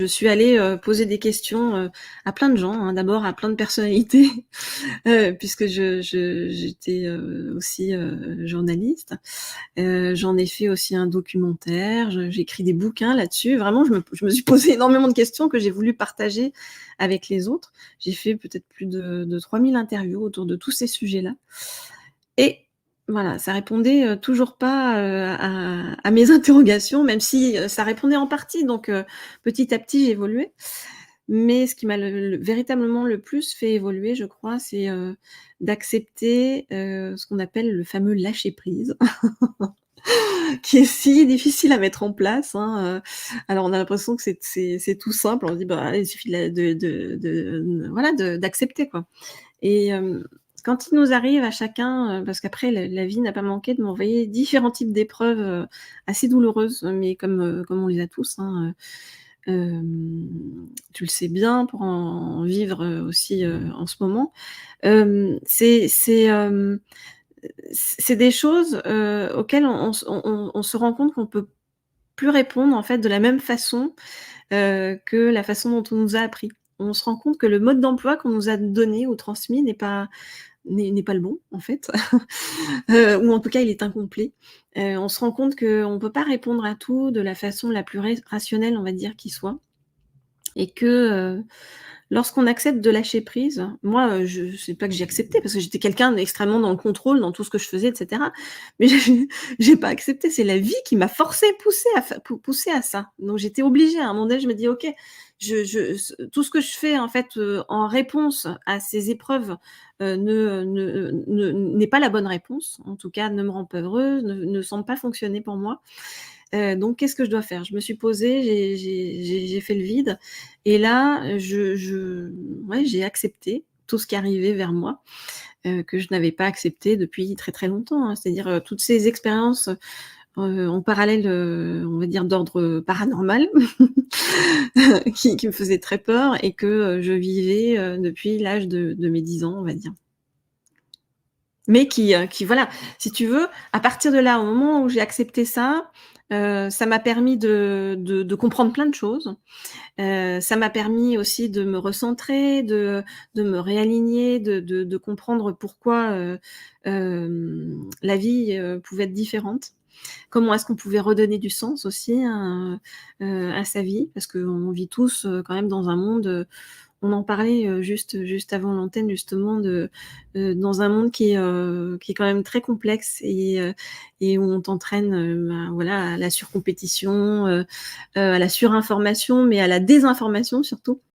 Je suis allée, poser des questions, à plein de gens, hein. D'abord à plein de personnalités, puisque j'étais, aussi, journaliste. J'en ai fait aussi un documentaire, j'ai écrit des bouquins là-dessus. Vraiment, je me suis posé énormément de questions que j'ai voulu partager avec les autres. J'ai fait peut-être plus de 3 000 interviews autour de tous ces sujets-là et voilà, ça répondait, toujours pas, à mes interrogations, même si, ça répondait en partie. Donc petit à petit, j'évoluais. Mais ce qui m'a véritablement le plus fait évoluer, je crois, c'est, d'accepter, ce qu'on appelle le fameux lâcher prise, qui est si difficile à mettre en place, hein. Alors on a l'impression que c'est tout simple. On se dit: «Bah, il suffit de la voilà, d'accepter, quoi». Et quand il nous arrive à chacun, parce qu'après la vie n'a pas manqué de m'envoyer différents types d'épreuves, assez douloureuses, mais comme on les a tous, hein, tu le sais bien pour en vivre, aussi, en ce moment. C'est des choses, auxquelles on se rend compte qu'on peut plus répondre en fait de la même façon, que la façon dont on nous a appris. On se rend compte que le mode d'emploi qu'on nous a donné ou transmis n'est pas le bon, en fait, ou en tout cas il est incomplet. On se rend compte qu'on ne peut pas répondre à tout de la façon la plus rationnelle, on va dire, qui soit et que, lorsqu'on accepte de lâcher prise, moi, je c'est pas que j'ai accepté parce que j'étais quelqu'un d'extrêmement dans le contrôle dans tout ce que je faisais et cetera, mais j'ai pas accepté, c'est la vie qui m'a forcée, poussée à ça. Donc j'étais obligée à un moment donné, je me dis: «OK, tout ce que je fais en fait, en réponse à ces épreuves, n'est pas la bonne réponse, en tout cas ne me rend pas heureuse, ne semble pas fonctionner pour moi. Donc qu'est-ce que je dois faire?» Je me suis posée, j'ai fait le vide et là, ouais, j'ai accepté tout ce qui arrivait vers moi, que je n'avais pas accepté depuis très, très longtemps, hein. C'est-à-dire, toutes ces expériences, en parallèle, on va dire d'ordre paranormal, qui me faisaient très peur et que, je vivais, depuis l'âge de mes 10 ans, on va dire. Mais qui voilà, si tu veux, à partir de là, au moment où j'ai accepté ça, ça m'a permis de comprendre plein de choses. Ça m'a permis aussi de me recentrer, de me réaligner, de comprendre pourquoi, la vie, pouvait être différente. Comment est-ce qu'on pouvait redonner du sens aussi, hein, à sa vie? Parce qu'on vit tous, quand même dans un monde, on en parlait, juste avant l'antenne justement dans un monde qui est quand même très complexe et où on t'entraîne, ben, voilà, à la surcompétition, à la surinformation, mais à la désinformation surtout.